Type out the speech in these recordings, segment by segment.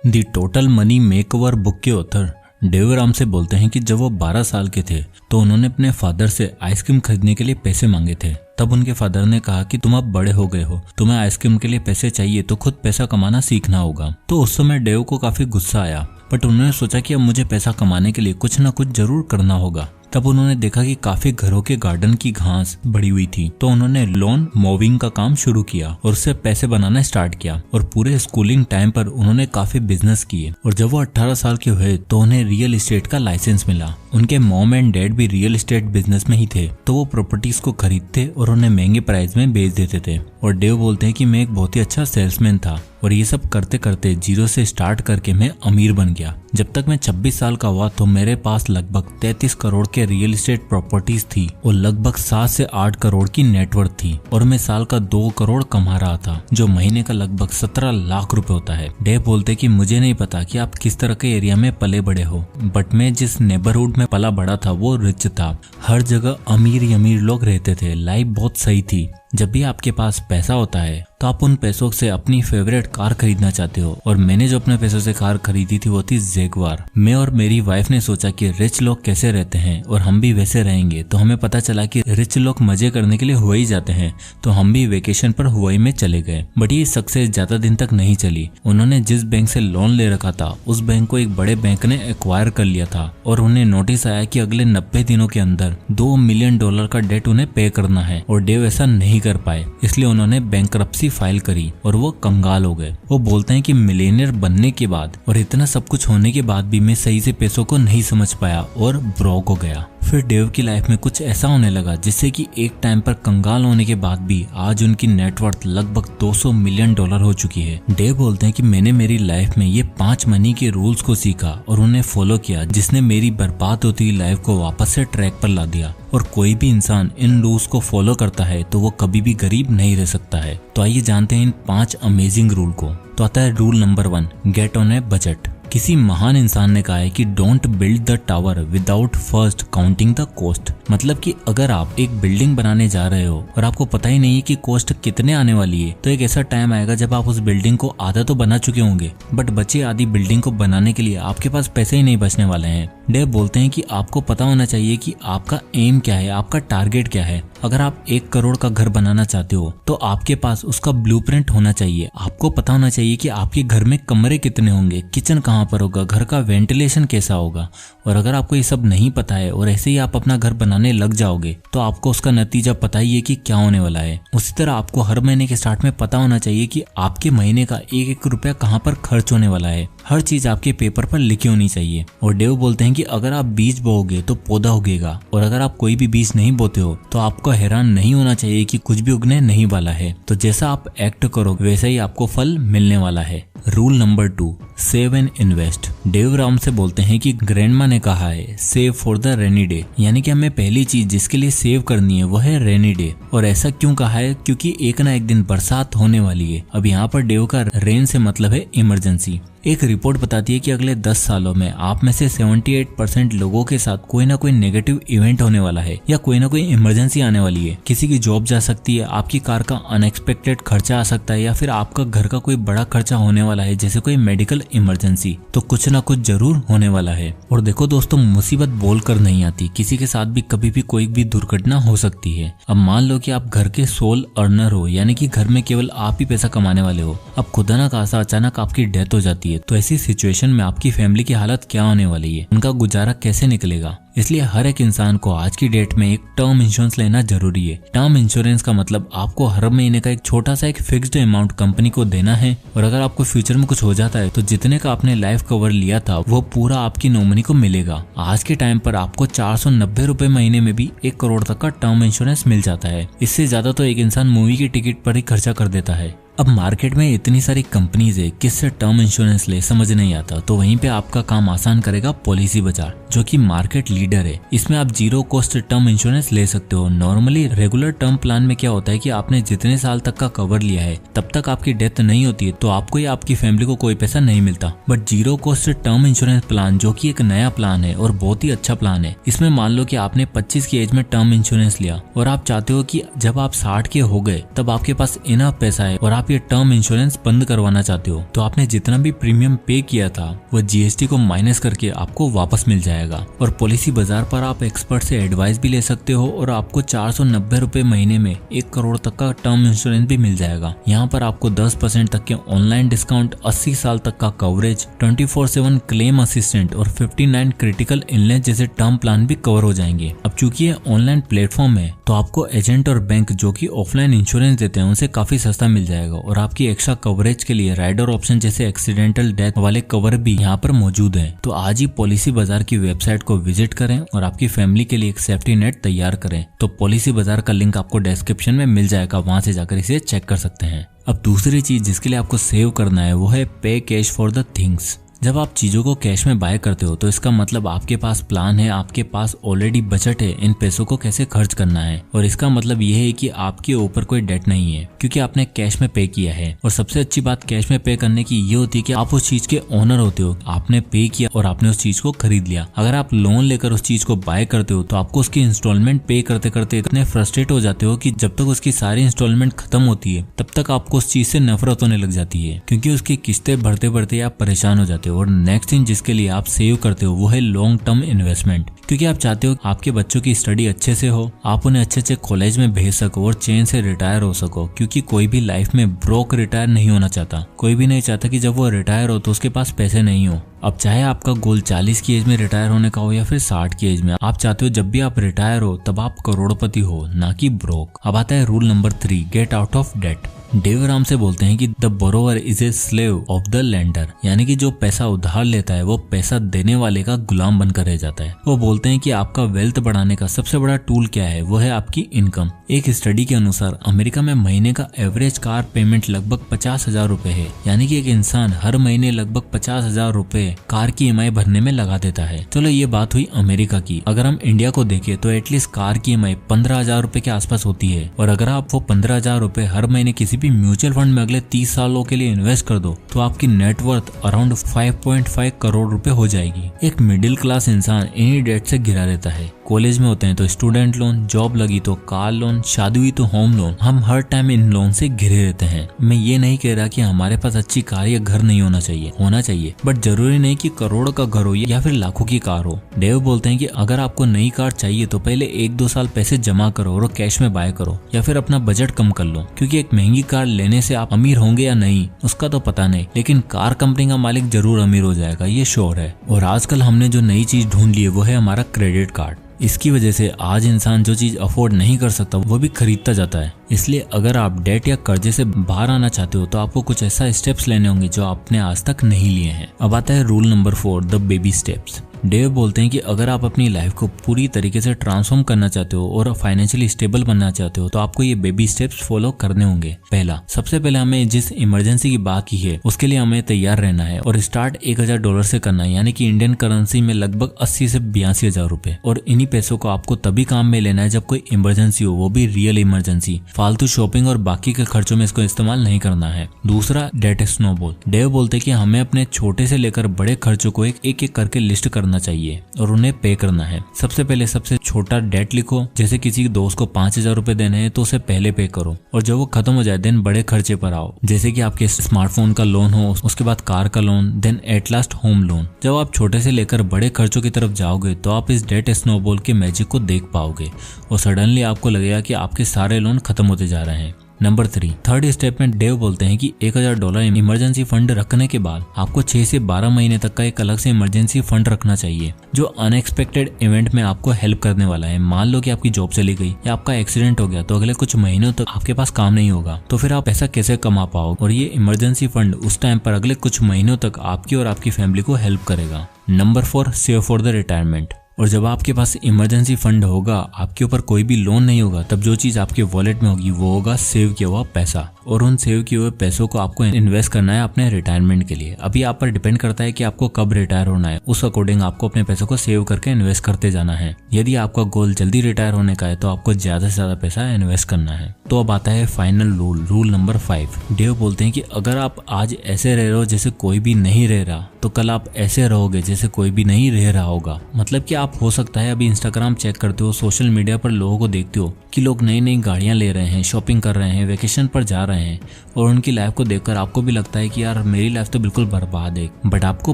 दी total money makeover book के author Dave Ramsey बोलते हैं कि जब वो 12 साल के थे तो उन्होंने अपने फादर से आइसक्रीम खरीदने के लिए पैसे मांगे थे। तब उनके फादर ने कहा कि तुम अब बड़े हो गए हो, तुम्हें आइसक्रीम के लिए पैसे चाहिए तो खुद पैसा कमाना सीखना होगा। तो उस समय डेव को काफी गुस्सा आया, बट उन्होंने सोचा कि अब मुझे पैसा कमाने के लिए कुछ न कुछ जरूर करना होगा। तब उन्होंने देखा कि काफी घरों के गार्डन की घास बढ़ी हुई थी, तो उन्होंने लॉन मोविंग का काम शुरू किया और उससे पैसे बनाना स्टार्ट किया। और पूरे स्कूलिंग टाइम पर उन्होंने काफी बिजनेस किए और जब वो 18 साल के हुए तो उन्हें रियल एस्टेट का लाइसेंस मिला। उनके मॉम एंड डैड भी रियल एस्टेट बिजनेस में ही थे, तो वो प्रॉपर्टीज को खरीदते और उन्हें महंगे प्राइस में बेच देते थे। और डेव बोलते हैं कि मैं एक बहुत ही अच्छा सेल्समैन था और ये सब करते करते जीरो से स्टार्ट करके मैं अमीर बन गया। जब तक मैं 26 साल का हुआ तो मेरे पास लगभग 33 करोड़ के रियल एस्टेट प्रॉपर्टीज थी और लगभग 7 से 8 करोड़ की नेटवर्थ थी और मैं साल का 2 करोड़ कमा रहा था, जो महीने का लगभग 17 लाख रुपए होता है। डेव बोलते कि मुझे नहीं पता कि आप किस तरह के एरिया में पले बड़े हो, बट मैं जिस नेबरहुड में पला बड़ा था वो रिच था। हर जगह अमीर ही अमीर लोग रहते थे, लाइफ बहुत सही थी। जब भी आपके पास पैसा होता है तो आप उन पैसों से अपनी फेवरेट कार खरीदना चाहते हो, और मैंने जो अपने पैसों से कार खरीदी थी वो थी जैगवार। मैं और मेरी वाइफ ने सोचा कि रिच लोग कैसे रहते हैं और हम भी वैसे रहेंगे, तो हमें पता चला कि रिच लोग मजे करने के लिए हुआई जाते हैं, तो हम भी वेकेशन पर हुआई में चले गए। बट ये सक्सेस ज्यादा दिन तक नहीं चली। उन्होंने जिस बैंक से लोन ले रखा था उस बैंक को एक बड़े बैंक ने एक्वायर कर लिया था और उन्हें नोटिस आया कि अगले 90 दिनों के अंदर $2 मिलियन का डेट उन्हें पे करना है, और डेव ऐसा नहीं कर पाए, इसलिए उन्होंने बैंकरप्सी फाइल करी और वो कंगाल हो गए। वो बोलते हैं कि मिलियनियर बनने के बाद और इतना सब कुछ होने के बाद भी मैं सही से पैसों को नहीं समझ पाया और ब्रोक हो गया। फिर डेव की लाइफ में कुछ ऐसा होने लगा जिससे कि एक टाइम पर कंगाल होने के बाद भी आज उनकी नेटवर्थ लगभग $200 मिलियन हो चुकी है। डेव बोलते हैं कि मैंने मेरी लाइफ में ये 5 मनी के रूल्स को सीखा और उन्हें फॉलो किया, जिसने मेरी बर्बाद होती हुई लाइफ को वापस से ट्रैक पर ला दिया। और कोई भी इंसान इन रूल्स को फॉलो करता है तो वो कभी भी गरीब नहीं रह सकता है। तो आइए जानते हैं इन 5 अमेजिंग रूल को। तो आता है rule number 1, get on A budget. किसी महान इंसान ने कहा है कि don't build the tower without first counting the cost. मतलब कि अगर आप एक बिल्डिंग बनाने जा रहे हो और आपको पता ही नहीं है कि कॉस्ट कितने आने वाली है, तो एक ऐसा टाइम आएगा जब आप उस बिल्डिंग को आधा तो बना चुके होंगे, बट बची आधी बिल्डिंग को बनाने के लिए आपके पास पैसे ही नहीं बचने वाले हैं। डेव बोलते हैं कि आपको पता होना चाहिए कि आपका एम क्या है, आपका टारगेट क्या है। अगर आप 1 करोड़ का घर बनाना चाहते हो तो आपके पास उसका ब्लूप्रिंट होना चाहिए। आपको पता होना चाहिए कि आपके घर में कमरे कितने होंगे, किचन कहाँ पर होगा, घर का वेंटिलेशन कैसा होगा। और अगर आपको ये सब नहीं पता है और ऐसे ही आप अपना घर बनाने लग जाओगे तो आपको उसका नतीजा पता ही है कि क्या होने वाला है। उसी तरह आपको हर महीने के स्टार्ट में पता होना चाहिए कि आपके महीने का 1-1 रुपया कहाँ पर खर्च होने वाला है। हर चीज आपके पेपर पर लिखी होनी चाहिए। और डेव बोलते हैं कि अगर आप बीज बोओगे तो पौधा उगेगा, और अगर आप कोई भी बीज नहीं बोते हो तो आपको हैरान नहीं होना चाहिए कि कुछ भी उगने नहीं वाला है। तो जैसा आप एक्ट करो वैसा ही आपको फल मिलने वाला है। Rule number 2, save and invest. Dave Ramsey बोलते हैं कि ग्रैंडमा ने कहा है save for the rainy day, यानी कि हमें पहली चीज जिसके लिए सेव करनी है वो है रेनी डे। और ऐसा क्यों कहा है? क्योंकि एक ना एक दिन बरसात होने वाली है। अब यहाँ पर डेव का रेन से मतलब है इमरजेंसी। एक रिपोर्ट बताती है कि अगले 10 सालों में आप में से 78% लोगों के साथ कोई ना कोई नेगेटिव इवेंट होने वाला है या कोई ना कोई इमरजेंसी आने वाली है। किसी की जॉब जा सकती है, आपकी कार का अनएक्सपेक्टेड खर्चा आ सकता है, या फिर आपका घर का कोई बड़ा खर्चा होने वाला है, जैसे कोई मेडिकल इमरजेंसी। तो कुछ ना कुछ जरूर होने वाला है। और देखो दोस्तों, मुसीबत बोलकर नहीं आती, किसी के साथ भी कभी भी कोई भी दुर्घटना हो सकती है। अब मान लो कि आप घर के सोल अर्नर हो, यानी कि घर में केवल आप ही पैसा कमाने वाले हो। अब खुदा ना खासा अचानक आपकी डेथ हो जाती है, तो ऐसी सिचुएशन में आपकी फैमिली की हालत क्या होने वाली है, उनका गुजारा कैसे निकलेगा। इसलिए हर एक इंसान को आज की डेट में एक टर्म इंश्योरेंस लेना जरूरी है। टर्म इंश्योरेंस का मतलब आपको हर महीने का एक छोटा सा एक फिक्स्ड अमाउंट कंपनी को देना है, और अगर आपको फ्यूचर में कुछ हो जाता है तो जितने का आपने लाइफ कवर लिया था वो पूरा आपकी नॉमिनी को मिलेगा। आज के टाइम पर आपको 490 रुपए महीने में भी 1 करोड़ तक का टर्म इंश्योरेंस मिल जाता है। इससे ज्यादा तो एक इंसान मूवी की टिकट पर ही खर्चा कर देता है। अब मार्केट में इतनी सारी कंपनीज है, किससे टर्म इंश्योरेंस ले समझ नहीं आता। तो वहीं पे आपका काम आसान करेगा पॉलिसी बाजार, जो कि मार्केट लीडर है। इसमें आप 0 कॉस्ट टर्म इंश्योरेंस ले सकते हो। नॉर्मली रेगुलर टर्म प्लान में क्या होता है कि आपने जितने साल तक का कवर लिया है तब तक आपकी डेथ नहीं होती है तो आपको या आपकी फैमिली को कोई पैसा नहीं मिलता। But 0 cost term insurance plan, जो कि एक नया प्लान है और बहुत ही अच्छा प्लान है, इसमें मान लो कि आपने 25 की एज में टर्म इंश्योरेंस लिया और आप चाहते हो कि जब आप 60 के हो गए तब आपके पास इनफ पैसा है और आप आप ये टर्म इंश्योरेंस बंद करवाना चाहते हो तो आपने जितना भी प्रीमियम पे किया था वो जीएसटी को माइनस करके आपको वापस मिल जाएगा। और पॉलिसी बाजार पर आप एक्सपर्ट से एडवाइस भी ले सकते हो और आपको 490 रुपए महीने में 1 करोड़ तक का टर्म इंश्योरेंस भी मिल जाएगा। यहाँ पर आपको 10% तक के ऑनलाइन डिस्काउंट, 80 साल तक का कवरेज, 24/7 क्लेम असिस्टेंट और 59 क्रिटिकल इलनेस जैसे टर्म प्लान भी कवर हो जाएंगे। अब चूंकि ये ऑनलाइन प्लेटफॉर्म है तो आपको एजेंट और बैंक जो कि ऑफलाइन इंश्योरेंस देते हैं उनसे काफी सस्ता मिल जाएगा और आपकी एक्स्ट्रा कवरेज के लिए राइडर ऑप्शन जैसे एक्सीडेंटल डेथ वाले कवर भी यहाँ पर मौजूद है। तो आज ही पॉलिसी बाजार की वेबसाइट को विजिट करें और आपकी फैमिली के लिए एक सेफ्टी नेट तैयार करें। तो पॉलिसी बाजार का लिंक आपको डिस्क्रिप्शन में मिल जाएगा, वहां से जाकर इसे चेक कर सकते हैं। अब दूसरी चीज जिसके लिए आपको सेव करना है वो है पे कैश फॉर द थिंग्स। जब आप चीजों को कैश में बाय करते हो तो इसका मतलब आपके पास प्लान है, आपके पास ऑलरेडी बजट है इन पैसों को कैसे खर्च करना है। और इसका मतलब यह है कि आपके ऊपर कोई डेट नहीं है क्योंकि आपने कैश में पे किया है। और सबसे अच्छी बात कैश में पे करने की ये होती है कि आप उस चीज के ओनर होते हो, आपने पे किया और आपने उस चीज को खरीद लिया। अगर आप लोन लेकर उस चीज को बाय करते हो तो आपको उसकी इंस्टॉलमेंट पे करते करते इतने फ्रस्ट्रेट हो जाते हो कि जब तक उसकी सारी इंस्टॉलमेंट खत्म होती है तब तक आपको उस चीज से नफरत होने लग जाती है क्योंकि उसकी किस्तें भरते भरते आप परेशान हो जाते हो। और नेक्स्ट थिंग जिसके लिए आप सेव करते हो वो है लॉन्ग टर्म इन्वेस्टमेंट, क्योंकि आप चाहते हो आपके बच्चों की स्टडी अच्छे से हो, आप उन्हें अच्छे अच्छे कॉलेज में भेज सको और चैन से रिटायर हो सको। क्योंकि कोई भी लाइफ में ब्रोक रिटायर नहीं होना चाहता, कोई भी नहीं चाहता कि जब वो रिटायर हो तो उसके पास पैसे नहीं हो। अब चाहे आपका गोल 40 की एज में रिटायर होने का हो या फिर 60 की एज में, आप चाहते हो जब भी आप रिटायर हो तब आप करोड़पति हो, ना कि ब्रोक। अब आता है rule number 3, get out of debt. Dave Ramsey बोलते हैं कि the borrower is a slave of the lender, यानी कि जो पैसा उधार लेता है वो पैसा देने वाले का गुलाम बनकर रह जाता है। वो बोलते हैं कि आपका वेल्थ बढ़ाने का सबसे बड़ा टूल क्या है, वो है आपकी इनकम। एक स्टडी के अनुसार अमेरिका में महीने का एवरेज कार पेमेंट लगभग 50,000 रुपए है, यानी कि एक इंसान हर महीने लगभग 50,000 रुपए कार की ईएमआई भरने में लगा देता है। चलो ये बात हुई अमेरिका की। अगर हम इंडिया को देखें तो एटलीस्ट कार की ईएमआई 15,000 रुपए के आसपास होती है। और अगर आप वो 15,000 रुपए हर महीने किसी भी म्यूचुअल फंड में अगले 30 सालों के लिए इन्वेस्ट कर दो तो आपकी नेटवर्थ अराउंड 5.5 करोड़ रुपए हो जाएगी। एक मिडिल क्लास इंसान इन्हीं डेट से घिरा रहता है। कॉलेज में होते हैं तो स्टूडेंट लोन, जॉब लगी तो कार लोन, शादी हुई तो होम लोन। हम हर टाइम इन लोन से घिरे रहते हैं। मैं ये नहीं कह रहा कि हमारे पास अच्छी कार या घर नहीं होना चाहिए, बट जरूरी नहीं कि करोड़ का घर हो या फिर लाखों की कार हो। डेव बोलते हैं कि अगर आपको नई कार चाहिए तो पहले 1-2 साल पैसे जमा करो और कैश में बाय करो या फिर अपना बजट कम कर लो, क्योंकि एक महंगी कार लेने से आप अमीर होंगे या नहीं उसका तो पता नहीं, लेकिन कार कंपनी का मालिक जरूर अमीर हो जाएगा, ये श्योर है। और आजकल हमने जो नई चीज ढूंढ ली है वो है हमारा क्रेडिट कार्ड। इसकी वजह से आज इंसान जो चीज अफोर्ड नहीं कर सकता वो भी खरीदता जाता है। इसलिए अगर आप डेट या कर्जे से बाहर आना चाहते हो तो आपको कुछ ऐसा स्टेप्स लेने होंगे जो आपने आज तक नहीं लिए हैं। अब आता है rule number 4, the baby steps. Dave बोलते हैं कि अगर आप अपनी लाइफ को पूरी तरीके से ट्रांसफॉर्म करना चाहते हो और फाइनेंशियली स्टेबल बनना चाहते हो तो आपको ये बेबी स्टेप्स फॉलो करने होंगे। पहला, सबसे पहले हमें जिस इमरजेंसी की बात की है उसके लिए हमें तैयार रहना है और स्टार्ट $1,000 से करना है, यानी कि इंडियन करेंसी में लगभग 80 से 82,000 रुपए। और इन्हीं पैसों को आपको तभी काम में लेना है जब कोई इमरजेंसी हो, वो भी रियल इमरजेंसी। फालतू शॉपिंग और बाकी के खर्चों में इसको इस्तेमाल नहीं करना है। दूसरा, डेट स्नोबॉल। डेव बोलते हैं कि हमें अपने छोटे से लेकर बड़े खर्चों को एक एक करके लिस्ट करना चाहिए और उन्हें पे करना है। सबसे पहले सबसे छोटा डेट लिखो, जैसे किसी दोस्त को 5,000 रुपए देने हैं तो उसे पहले पे करो और जब वो खत्म हो जाए देन बड़े खर्चे पर आओ, जैसे कि आपके स्मार्टफोन का लोन हो, उसके बाद कार का loan, then at last home loan. जब आप छोटे से लेकर बड़े खर्चों की तरफ जाओगे तो आप इस डेट स्नोबॉल के मैजिक को देख पाओगे और सडनली आपको लगेगा कि आपके सारे लोन खत्म होते जा रहे हैं। नंबर 3, थर्ड स्टेप में डेव बोलते हैं कि $1,000 इमरजेंसी फंड रखने के बाद आपको 6 से 12 महीने तक का एक अलग से इमरजेंसी फंड रखना चाहिए जो अनएक्सपेक्टेड इवेंट में आपको हेल्प करने वाला है। मान लो कि आपकी जॉब चली गई या आपका एक्सीडेंट हो गया तो अगले कुछ महीनों तक आपके पास काम नहीं होगा, तो फिर आप पैसा कैसे कमा पाओगे। और ये इमरजेंसी फंड उस टाइम पर अगले कुछ महीनों तक आपकी और आपकी फैमिली को हेल्प करेगा। Number 4, save for the retirement. और जब आपके पास इमरजेंसी फंड होगा, आपके ऊपर कोई भी लोन नहीं होगा, तब जो चीज आपके वॉलेट में होगी वो होगा सेव किया हुआ पैसा। और उन सेव किए हुए पैसों को आपको इन्वेस्ट करना है अपने रिटायरमेंट के लिए। अभी आप पर डिपेंड करता है कि आपको कब रिटायर होना है, उस अकॉर्डिंग आपको अपने पैसों को सेव करके इन्वेस्ट करते जाना है। यदि आपका गोल जल्दी रिटायर होने का है तो आपको ज्यादा से ज्यादा पैसा इन्वेस्ट करना है। तो अब आता है फाइनल रूल नंबर 5। डेव बोलते हैं कि अगर आप आज ऐसे रह रहे हो जैसे कोई भी नहीं रह रहा, तो कल आप ऐसे रहोगे जैसे कोई भी नहीं रह रहा होगा। मतलब कि आप हो सकता है अभी इंस्टाग्राम चेक करते हो, सोशल मीडिया पर लोगों को देखते हो कि लोग नई नई गाड़ियां ले रहे हैं, शॉपिंग कर रहे हैं, वेकेशन पर जा रहे हैं, और उनकी लाइफ को देखकर आपको भी लगता है कि यार मेरी लाइफ तो बिल्कुल बर्बाद है। बट आपको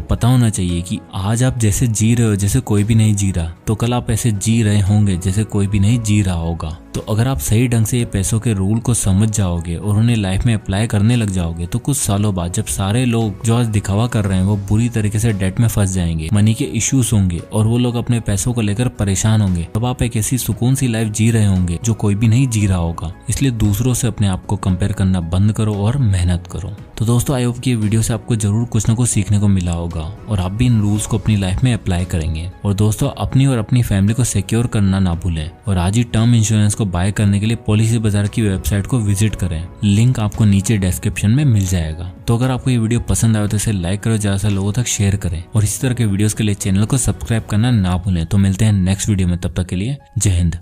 पता होना चाहिए कि आज आप जैसे जी रहे हो जैसे कोई भी नहीं जी रहा, तो कल आप ऐसे जी रहे होंगे जैसे कोई भी नहीं जी रहा होगा। तो अगर आप सही ढंग से ये पैसों के रूल को समझ जाओगे और उन्हें लाइफ में अप्लाई करने लग जाओगे, तो कुछ सालों बाद जब सारे लोग जो आज दिखावा कर रहे हैं वो बुरी तरीके से डेट में फंस जाएंगे, मनी के इश्यूज होंगे और वो लोग अपने पैसों को लेकर परेशान होंगे, तब आप एक ऐसी सुकून सी लाइफ जी रहे होंगे जो कोई भी नहीं जी रहा होगा। इसलिए दूसरों से अपने आप को कंपेयर करना बंद करो और मेहनत करो। तो दोस्तों, आई होप कि ये वीडियो से आपको जरूर कुछ ना कुछ सीखने को मिला होगा और आप भी इन रूल्स को अपनी लाइफ में अप्लाई करेंगे। और दोस्तों, अपनी और अपनी फैमिली को सिक्योर करना ना भूलें और आज ही टर्म इंश्योरेंस को बाय करने के लिए पॉलिसी बाजार की वेबसाइट को विजिट करें। लिंक आपको नीचे डिस्क्रिप्शन में मिल जाएगा। तो अगर आपको ये वीडियो पसंद आए तो इसे लाइक करो, ज्यादा से लोगों तक शेयर करें और इसी तरह के वीडियोस के लिए चैनल को सब्सक्राइब करना ना भूलें। तो मिलते हैं नेक्स्ट वीडियो में, तब तक के लिए जय हिंद।